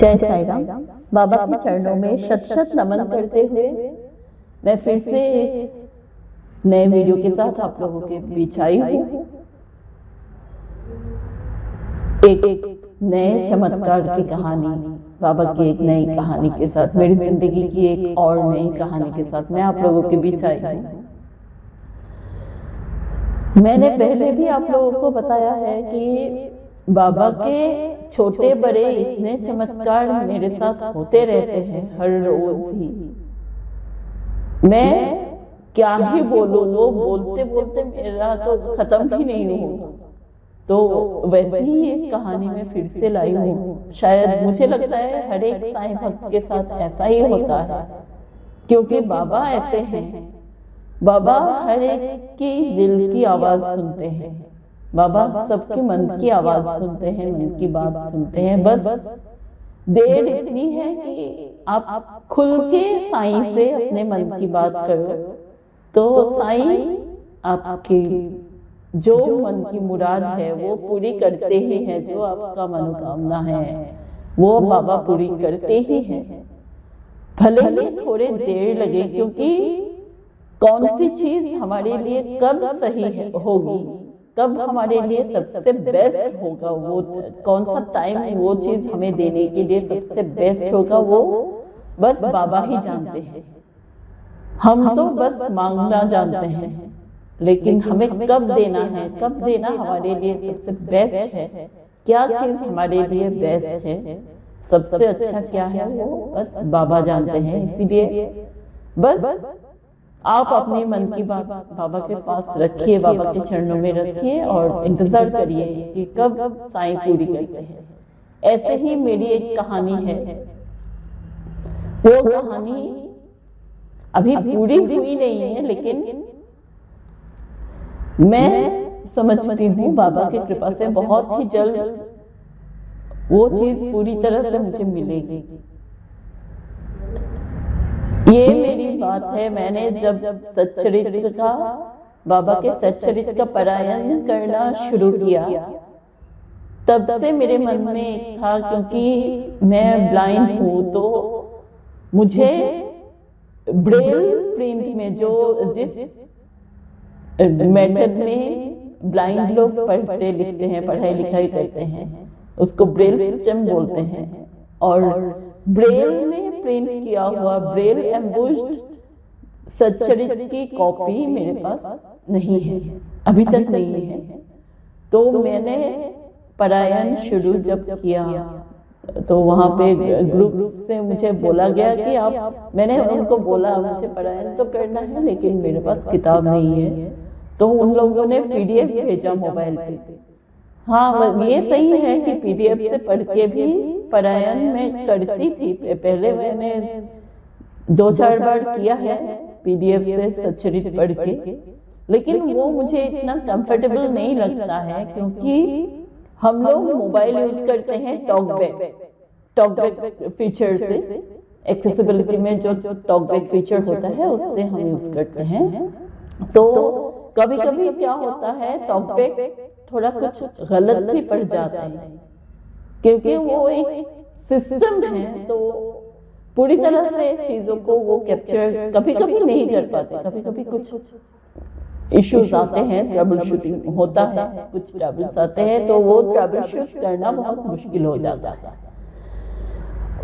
जय साईं राम। बाबा के चरणों में शत शत नमन करते हुए मैं फिर से एक नए वीडियो के साथ आप लोगों के बीच आई हूँ। एक नए चमत्कार की कहानी, बाबा की एक नई कहानी के साथ, मेरी जिंदगी की एक और नई कहानी के साथ मैं आप लोगों के बीच आई हूँ। मैंने पहले भी आप लोगों को बताया है कि बाबा के छोटे बड़े इतने चमत्कार मेरे साथ होते रहते हैं हर रोज ही। मैं क्या ही बोलूं, वो बोलते बोलते मेरा तो खत्म ही नहीं होगा। तो वैसे ही एक कहानी में फिर से लाई हूँ। शायद मुझे लगता है हर एक साईं भक्त के साथ ऐसा ही होता है, क्योंकि बाबा ऐसे हैं। बाबा हर एक की दिल की आवाज सुनते हैं। बाबा सबके मन की आवाज सुनते हैं, मन की बात सुनते हैं। बस देर इतनी है कि आप खुल के साईं से अपने मन की बात करो तो साईं आपकी जो मन की मुराद है वो पूरी करते ही है। जो आपका मनोकामना है वो बाबा पूरी करते ही हैं, भले ही थोड़े देर लगे। क्योंकि कौन सी चीज हमारे लिए कब सही होगी, कब हमारे लिए सबसे बेस्ट होगा, वो कौन सा टाइम वो चीज हमें देने के लिए सबसे बेस्ट होगा, वो बस बाबा ही जानते हैं। हम तो बस मांगना जानते हैं, लेकिन हमें कब देना है, कब देना हमारे लिए सबसे बेस्ट है, क्या चीज हमारे लिए बेस्ट है, सबसे अच्छा क्या है, वो बस बाबा जानते हैं। इसीलिए बस आप अपने मन की बात बाबा के पास रखिए, बाबा के चरणों में रखिए और इंतजार करिए कि कब साईं पूरी करते हैं। ऐसे ही मेरी एक कहानी है। वो कहानी अभी पूरी हुई नहीं है, लेकिन मैं समझती हूँ बाबा की कृपा से बहुत ही जल्द वो चीज पूरी तरह से मुझे मिलेगी। ये मेरी बात है। मैंने जब सच्चरित्र का, बाबा के सच्चरित्र का पारायण करना शुरू किया, तब से मेरे मन में एक था, क्योंकि मैं ब्लाइंड हूँ तो मुझे ब्रेल प्रिंट में जो जिस मेथड में ब्लाइंड लोग पढ़ते लिखते हैं, पढ़ाई लिखाई करते हैं, उसको ब्रेल सिस्टम बोलते हैं। और ब्रेल में प्रिंट किया हुआ, ब्रेल एम्बुश्ड सच्चरित्र की कॉपी मेरे पास नहीं है, अभी तक नहीं है। तो मैंने पारायण शुरू जब किया तो वहाँ पे ग्रुप से मुझे बोला गया कि आप, मैंने उनको बोला मुझे पारायण तो करना है लेकिन मेरे पास किताब नहीं है। तो उन लोगों ने पीडीएफ भेजा मोबाइल पे। हाँ, ये सही है कि पीडीएफ से पढ़ के भी पारायण में करती थी। पहले मैंने 2-4 बार किया है पीडीएफ से सच्चरित्र पढ़ के, लेकिन वो मुझे इतना कंफर्टेबल नहीं लगता है, क्योंकि हम लोग मोबाइल यूज करते हैं टॉकबैक फीचर से। एक्सेसिबिलिटी में जो टॉकबैक फीचर होता है उससे हम यूज करते हैं। तो कभी कभी क्या होता है, टॉकबैक थोड़ा कुछ गलत भी पड़ जाता है, क्योंकि वो एक सिस्टम है। तो पूरी तरह से चीजों को वो कैप्चर कभी कभी नहीं कर पाते। कभी कभी कुछ इश्यूज आते हैं, ट्रबल शूटिंग होता है, कुछ ट्रबल्स आते हैं, तो वो ट्रबल शूट करना बहुत मुश्किल हो जाता है।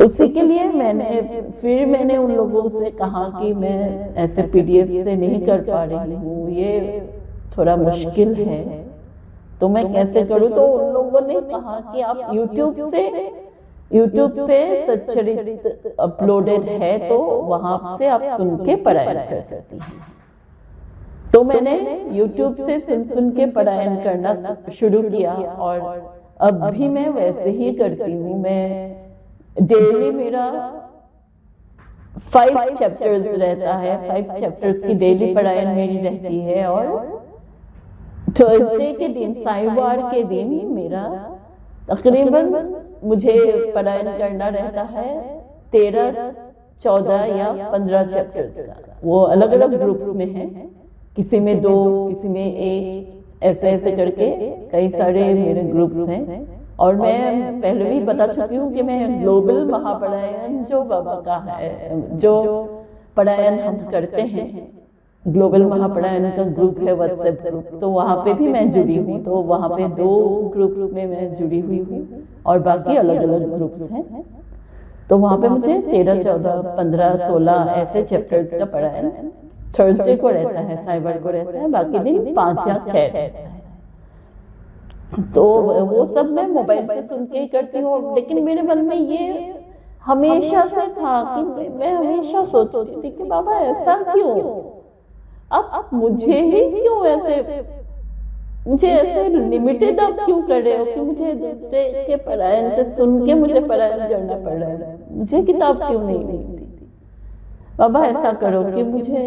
उसी के लिए मैंने उन लोगों से कहा कि मैं ऐसे पीडीएफ से नहीं कर पा रही हूँ, ये थोड़ा मुश्किल है, तो मैं कैसे करूँ। तो उन लोगों ने कहा कि आप यूट्यूब पे सच्चरित्र अपलोडेड है, तो वहां से आप सुन के पारायण कर सकती हैं। तो मैंने यूट्यूब से सुन के पारायण करना शुरू किया और अब भी मैं वैसे ही करती हूँ। मैं डेली मेरा 5 चैप्टर्स रहता है, 5 चैप्टर्स की डेली पारायण मेरी रहती है। और थर्सडे के दिन, साइवार के दिन मेरा तकरीबन मुझे पारायण करना रहता है 13, 14 या 15 चैप्टर्स का। वो अलग अलग ग्रुप्स में है, किसी में 2, किसी में 1, ऐसे ऐसे करके कई सारे मेरे ग्रुप्स हैं। और मैं पहले भी बता चुकी हूँ कि मैं ग्लोबल महापढ़ायन जो बाबा का है, जो पढ़ायन हम करते हैं, ग्लोबल महापढ़ायन का ग्रुप है, व्हाट्सएप ग्रुप, तो वहाँ पे भी मैं जुड़ी हूँ। तो वहाँ पे 2 ग्रुप्स में मैं जुड़ी हुई हूँ और बाकी अलग अलग ग्रुप्स हैं। तो वहाँ पे मुझे 13, 14, 15, 16 ऐसे चैप्टर्स का पढ़ायन थर्सडे को रहता है, साइबर को रहता है, बाकी दिन 5 या 6 रहता है। तो वो सब मैं मोबाइल से सुन के ही करती हूँ। लेकिन मेरे मन में ये हमेशा से था कि मैं हमेशा सोचती थी कि बाबा ऐसा क्यों, अब मुझे ही क्यों ऐसे, मुझे ऐसे लिमिटेड आप क्यों कर रहे हो कि मुझे दूसरे के पढ़ायन से सुन के मुझे पढ़ायन करना पड़ रहा है, मुझे किताब क्यों नहीं मिलती। बाबा ऐसा करो कि मुझे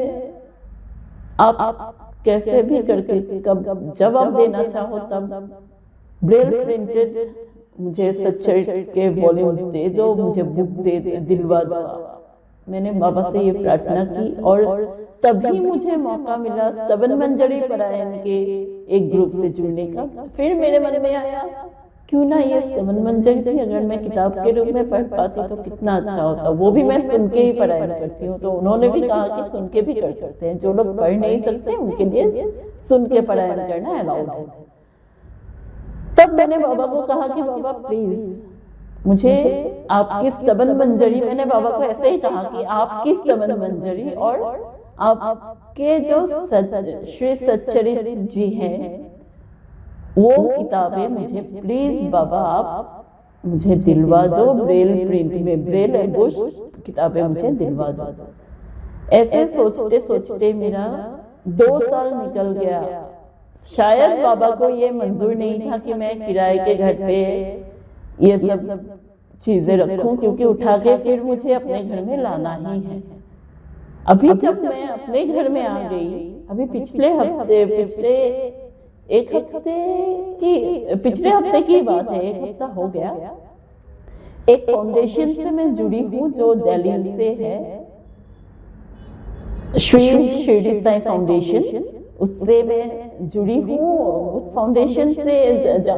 आप कैसे भी करके कब जब आप देना चाहो तब ब्रेल प्रिंटेड मुझे सच्चरित्र के वॉल्यूम्स दे दो, मुझे बुक दे दिलवा दो। मैंने बाबा से ये प्रार्थना की और तभी मुझे मौका मिला स्तवन मंजरी परायण के एक ग्रुप से जुड़ने का। फिर मेरे मन में आया क्यों ना ये स्तवन मंजरी अगर मैं किताब के रूप में पढ़ पाती तो कितना अच्छा होता। वो भी मैं सुन के ही परायण करती हूँ। तो उन्होंने भी कहा कि सुन के भी कर सकते हैं, जो लोग पढ़ नहीं सकते उनके लिए सुन के परायण करना अलाउड है। तब मैंने बाबा को कहा कि बाबा प्लीज मुझे आपकी स्तवन मंजरी, मैंने बाबा को ऐसे ही कहा कि आपकी स्तवन मंजरी और आपके जो श्री सच्चरित्र जी हैं वो किताबें मुझे प्लीज बाबा आप मुझे दिलवा दो, ब्रेल प्रिंट में, ब्रेल एम्बोस्ड किताबें मुझे दिलवा दो। ऐसे सोचते सोचते मेरा 2 साल निकल गया। शायद बाबा को ये मंजूर नहीं था कि मैं किराए के घर पे ये सब चीजें रखूं, क्योंकि उठा के फिर मुझे अपने घर में लाना ही है। अभी जब मैं अपने घर में आ गई, अभी पिछले हफ्ते की बात है, 1 हफ्ता हो गया, एक फाउंडेशन से मैं जुड़ी हूँ जो दिल्ली से है, श्री शिरडी साईं फाउंडेशन, उससे मैं जुड़ी हूँ। उस फाउंडेशन से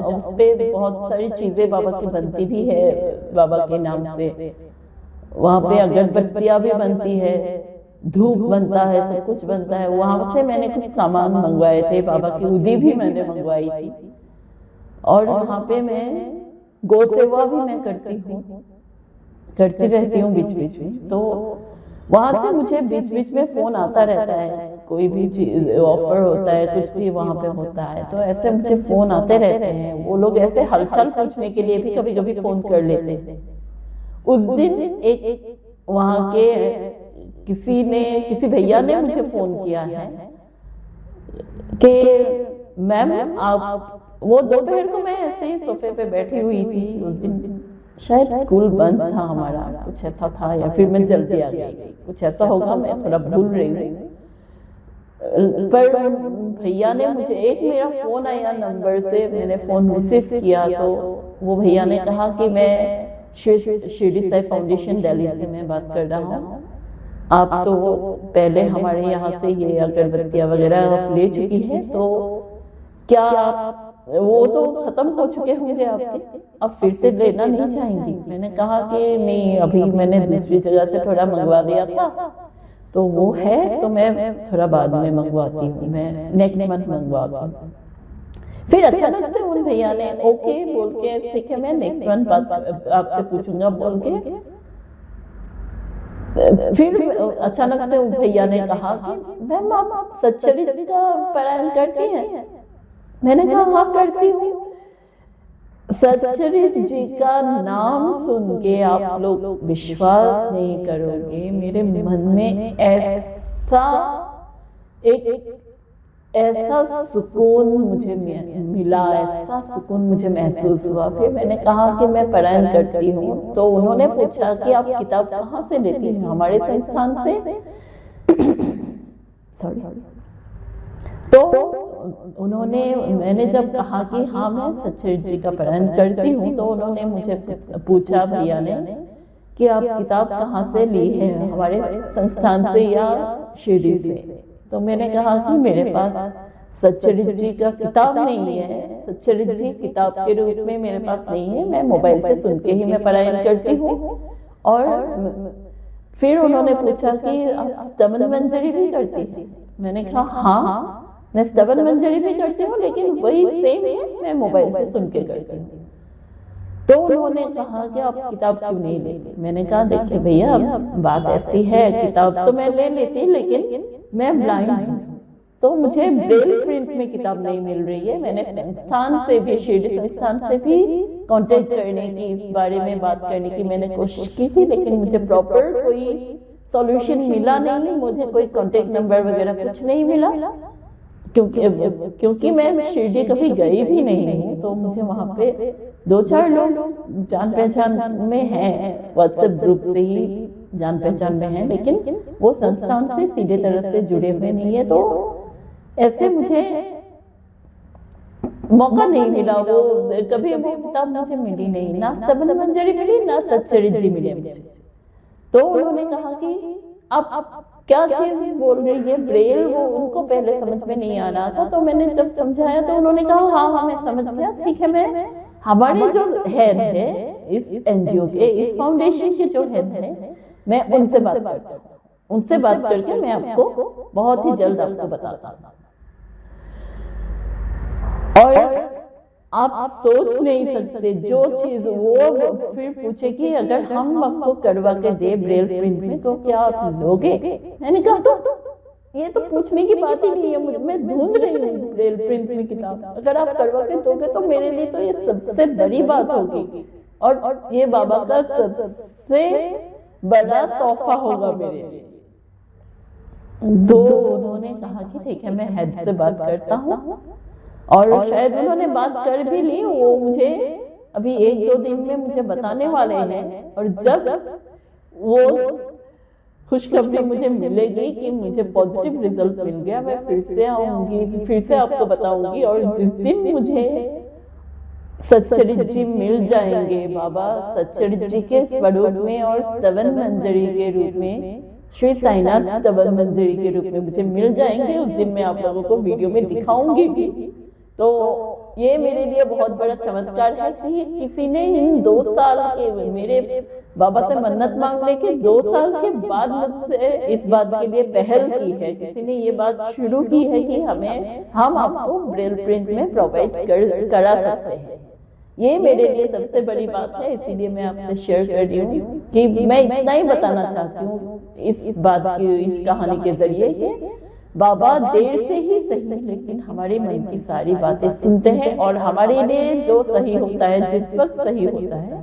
उस पे बहुत सारी चीजें बाबा की बनती भी है, बाबा के नाम से। वहाँ पे अगरबत्तियाँ भी बनती है, धूप बनता है, सब कुछ बनता है। वहां से मैंने कुछ सामान मंगवाए थे, बाबा की उदी भी मैंने मंगवाई थी। और वहां पे मैं गौ सेवा भी मैं करती रहती हूँ बीच बीच में। तो वहां से मुझे बीच बीच में फोन आता रहता है, कोई भी चीज ऑफर होता है, कुछ भी वहां पे होता है, तो ऐसे मुझे फोन आते रहते हैं। वो लोग ऐसे हलचल पूछने के लिए भी कभी कभी फोन कर लेते हैं। उस दिन एक वहां के किसी भैया ने मुझे फोन किया है कि मैम आप, वो दोपहर को मैं ऐसे ही सोफे पे बैठी हुई थी, उस दिन शायद स्कूल बंद था हमारा, कुछ ऐसा था, या फिर मैं जल्दी आ गई थी, कुछ ऐसा होगा, मैं थोड़ा भूल रही हूँ। पर भैया ने मुझे, एक मेरा फोन आया नंबर से, मैंने फोन रिसीव किया तो वो भैया ने कहा कि मैं शिरडी साईं फाउंडेशन दिल्ली से मैं बात कर रहा हूँ। आप तो पहले हमारे यहाँ से ये अगरबत्तियाँ वगैरह ले चुकी हैं, तो क्या आप, वो तो खत्म हो चुके होंगे आपके, अब फिर से लेना नहीं चाहेंगी? मैंने कहा कि नहीं, अभी मैंने दूसरी जगह से थोड़ा मंगवा दिया था, तो वो है, तो मैं थोड़ा बाद में मंगवाती हूँ, मैं नेक्स्ट मंथ मंगवाती हूँ। फिर अचानक से उन भैया ने ओके बोल के, ठीक है मैं नेक्स्ट मंथ बात आपसे पूछूंगा बोल के, फिर अचानक से उन भैया ने कहा कि मैम आप सच्चरित्र का पारायण करती हैं? मैंने कहा हाँ करती हूँ। सच्चरित्र जी का नाम सुन के आप लोग विश्वास नहीं करोगे, मेरे मन में ऐसा सुकून मुझे मिला, ऐसा सुकून मुझे महसूस हुआ। फिर मैंने कहा कि मैं पारायण करती हूँ। तो उन्होंने पूछा कि आप किताब कहाँ से लेती हैं? हमारे संस्थान से। सॉरी। तो उन्होंने, मैंने जब कहा कि हाँ मैं सच्चरित्र जी का पारायण करती हूँ, तो उन्होंने मुझे पूछा भैया ने कि आप किताब कहाँ से ली है, हमारे संस्थान से या शिरडी से? तो मैंने कहा कि मेरे पास सच्चरित जी का किताब नहीं है, सच्चरित जी किताब के रूप में मेरे पास नहीं है, मैं मोबाइल से सुन के ही मैं पारायण करती हूँ। और फिर उन्होंने पूछा कि आप स्तवन मंजरी भी करती है? मैंने कहा हाँ, मैं स्तवन मंजरी भी करती हूँ, लेकिन वही सेम है, मैं मोबाइल से सुन के करती हूँ। तो उन्होंने कहा कि आप किताब क्यों नहीं लेती? मैंने कहा देखिए भैया, बात ऐसी है, किताब तो मैं ले लेती, लेकिन मैं ब्लाइंड हूँ, तो मुझे ब्रेल प्रिंट में किताब नहीं मिल रही है। मैंने संस्थान से भी, शिरडी संस्थान से भी कांटेक्ट करने की, इस बारे में बात करने की मैंने कोशिश की थी, लेकिन मुझे प्रॉपर कोई सॉल्यूशन मिला नहीं, मुझे कोई कांटेक्ट नंबर वगैरह कुछ नहीं मिला, क्योंकि मैं शिरडी कभी गई भी नहीं हूँ। तो मुझे वहाँ पे 2-4 लोग जान पहचान में हैं, व्हाट्सएप ग्रुप से ही जान पहचान में हैं, लेकिन वो संस्थान से सीधे तरह से जुड़े हुए नहीं है। तो ऐसे मुझे मौका नहीं मिला, वो कभी वो किताब मुझे मिली नहीं, ना स्तवन मंजरी मिली, ना सच्चरित जी मिले मुझे। तो उन्होंने कहा कि आप क्या चीज बोल रही है ब्रेल, वो उनको पहले समझ में नहीं आ रहा था। तो मैंने जब समझाया तो उन्होंने कहा हाँ हाँ मैं समझ गया, ठीक है, मैं हमारे जो हेड है इस एनजीओ के, इस फाउंडेशन के जो हेड है, मैं उनसे बात करता हूँ, उनसे बात करके मैं आपको बहुत ही जल्द आपको बताता हूँ। और आप सोच नहीं सकते जो चीज वो फिर पूछे कि अगर हम आपको करवा के दे ब्रेल प्रिंट में तो क्या आप लोगे? मैंने कहा तो ये तो पूछने की बात ही नहीं है, मुझे, मैं ढूंढ रही हूँ ब्रेल प्रिंट में किताब, अगर आप करवा के दोगे तो मेरे लिए तो ये सबसे बड़ी बात होगी, और ये बाबा का सबसे बड़ा तोहफा होगा मेरे लिए। तो उन्होंने कहा कि ठीक है, मैं हेड से बात करता हूँ, और शायद उन्होंने बात कर भी ली, वो मुझे अभी 1-2 दिन में मुझे बताने वाले हैं। और जब वो खुशखबरी मुझे मिलेगी कि मुझे पॉजिटिव रिजल्ट मिल गया, मैं फिर से आऊंगी, फिर से आपको बताऊंगी। और जिस दिन मुझे सच्चरित जी मिल जाएंगे, बाबा सच्चरित जी के स्वरूप में और स्तवन मंजरी के रूप में, श्री साईनाथ स्तवन मंजरी के रूप में मुझे मिल जाएंगे, उस दिन मैं आप लोगों को वीडियो में दिखाऊंगी भी। तो ये मेरे लिए बहुत बड़ा चमत्कार है कि किसी ने इन 2 साल के, मेरे बाबा से मन्नत मांगने के 2 साल के बाद मुझसे इस बात के लिए पहल की है, किसी ने ये बात शुरू की है कि हम आपको ब्रेल प्रिंट में प्रोवाइड करा सकते हैं। ये मेरे लिए सबसे बड़ी बात है, इसीलिए मैं आपसे शेयर कर रही हूँ कि मैं इतना ही बताना चाहती हूँ इस बात की, इस कहानी के जरिए कि बाबा देर से ही सही, लेकिन हमारे मन की सारी बातें सुनते हैं, और हमारे लिए जो सही होता है, जिस वक्त सही होता है,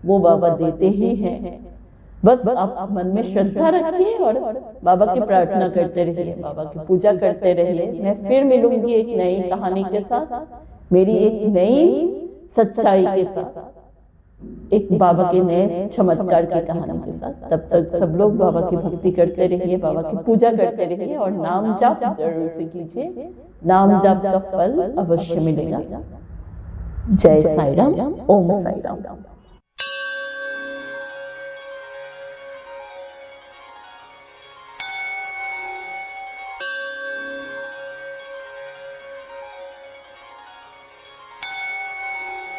वो बाबा देते ही हैं। बस आप मन में श्रद्धा रखिए और बाबा की प्रार्थना करते रहिए, बाबा की पूजा करते रहिए। मैं फिर मिलूंगी एक नई कहानी के साथ, मेरी एक नई सच्चाई के साथ, एक बाबा के नए चमत्कार की कहानी के साथ। तब तक सब लोग बाबा की भक्ति करते रहिए, बाबा की पूजा करते रहिए, और नाम जाप जरूर से कीजिए, नाम जाप का फल अवश्य मिलेगा। जय साईं राम, ओम साईं राम।